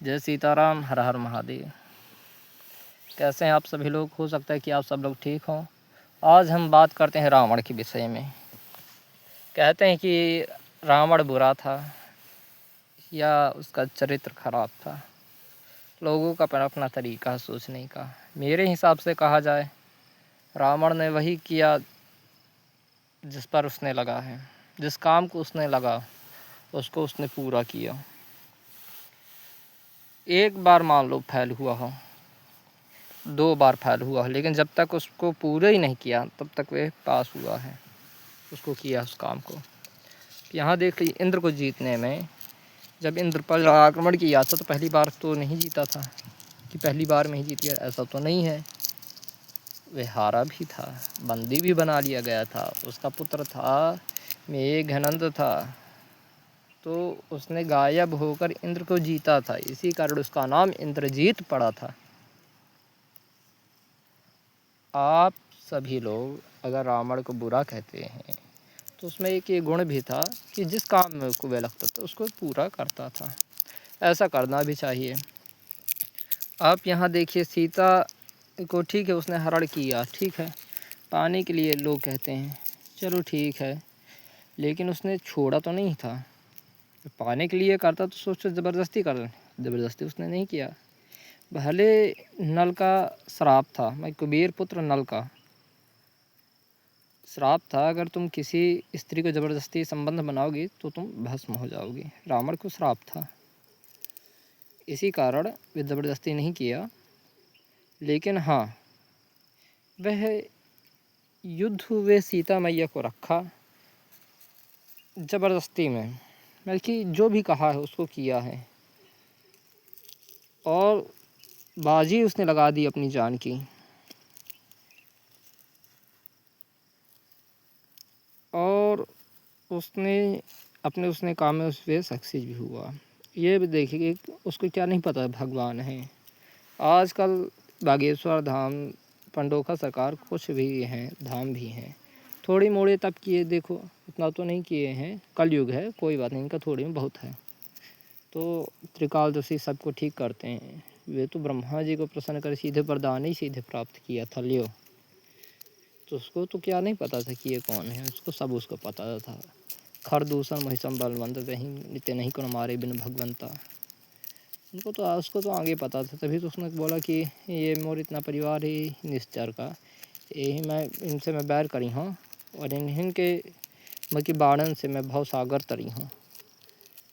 जय सीताराम, हर हर महादेव। कैसे हैं आप सभी लोग? हो सकता है कि आप सब लोग ठीक हों। आज हम बात करते हैं रावण के विषय में। कहते हैं कि रावण बुरा था या उसका चरित्र खराब था। लोगों का अपना अपना तरीका है सोचने का। मेरे हिसाब से कहा जाए, रावण ने वही किया जिस पर उसने लगा है। जिस काम को उसने लगा उसको उसने पूरा किया। एक बार मान लो फेल हुआ हो, 2 बार फेल हुआ हो, लेकिन जब तक उसको पूरा ही नहीं किया तब तक वह पास हुआ है, उसको किया उस काम को। यहाँ देख लीजिए, इंद्र को जीतने में जब इंद्र पर आक्रमण किया था तो पहली बार तो नहीं जीता था कि पहली बार में ही जीत गया, ऐसा तो नहीं है। वह हारा भी था, बंदी भी बना लिया गया था, उसका पुत्र था मेघनंद था, तो उसने गायब होकर इंद्र को जीता था। इसी कारण उसका नाम इंद्रजीत पड़ा था। आप सभी लोग अगर रावण को बुरा कहते हैं तो उसमें एक ये गुण भी था कि जिस काम में उसको वह लगता था उसको पूरा करता था। ऐसा करना भी चाहिए। आप यहाँ देखिए, सीता को ठीक है उसने हरण किया, ठीक है, पाने के लिए लोग कहते हैं, चलो ठीक है, लेकिन उसने छोड़ा तो नहीं था। पाने के लिए करता तो सोचो ज़बरदस्ती कर, ज़बरदस्ती उसने नहीं किया। भले नल का श्राप था, मैं कुबेर पुत्र नल का श्राप था, अगर तुम किसी स्त्री को ज़बरदस्ती संबंध बनाओगी तो तुम भस्म हो जाओगी। रावण को श्राप था, इसी कारण वे ज़बरदस्ती नहीं किया। लेकिन हाँ, वह युद्ध हुए सीता मैया को रखा ज़बरदस्ती में, बल्कि जो भी कहा है उसको किया है, और बाजी उसने लगा दी अपनी जान की। और उसने काम में उस पर सक्सेस भी हुआ। ये भी देखिए, उसको क्या नहीं पता भगवान है। आजकल बागेश्वर धाम, पंडोखा सरकार, कुछ भी हैं, धाम भी हैं, थोड़ी मोड़े तब किए, देखो इतना तो नहीं किए हैं, कलयुग है, कोई बात नहीं, इनका थोड़ी में बहुत है। तो त्रिकालदर्शी सबको ठीक करते हैं। वे तो ब्रह्मा जी को प्रसन्न कर सीधे वरदान ही सीधे प्राप्त किया था, लियो। तो उसको तो क्या नहीं पता था कि ये कौन है, उसको सब उसको पता था। खरदूषण महिषम बलवंत वहीं नित्य नहीं को मारे बिन भगवंता। उसको तो आगे पता था, तभी तो उसने बोला कि ये मोर इतना परिवार ही निश्चर का, यही इनसे मैं बैर करी हूँ, और इन्हीं के मकी बाणन से मैं भव सागर तरी हूँ।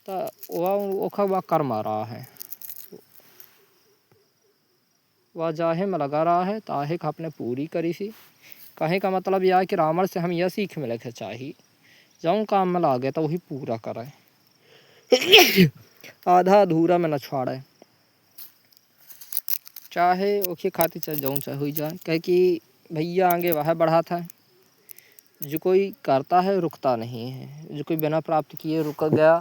तो वह कर मार रहा है, वह जाहे में लगा रहा है, ताहे का अपने पूरी करी सी। कहे का मतलब यह है कि रावण से हम यह सीख मिले के चाहिए, जब काम में ला गया तो वही पूरा करे, आधा अधूरा में न छाड़े। चाहे ओके खाती चल जाऊँ चाहे हुई जाए, कहे कि भैया आगे वह बढ़ा था। जो कोई करता है रुकता नहीं है, जो कोई बिना प्राप्त किए रुक गया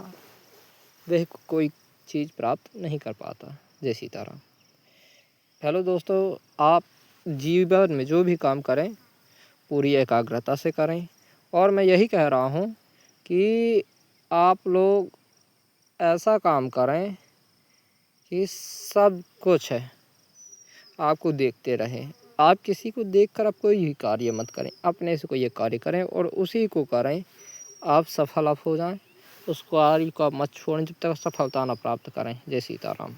वह कोई चीज़ प्राप्त नहीं कर पाता। जय सीताराम। हेलो दोस्तों, आप जीवन में जो भी काम करें पूरी एकाग्रता से करें, और मैं यही कह रहा हूँ कि आप लोग ऐसा काम करें कि सब कुछ है आपको देखते रहें। आप किसी को देखकर आप कोई भी कार्य मत करें, अपने से कोई एक कार्य करें और उसी को करें, आप सफल हो जाएं। उस कार्य को आप मत छोड़ें जब तक सफलता न प्राप्त करें। जय सीताराम।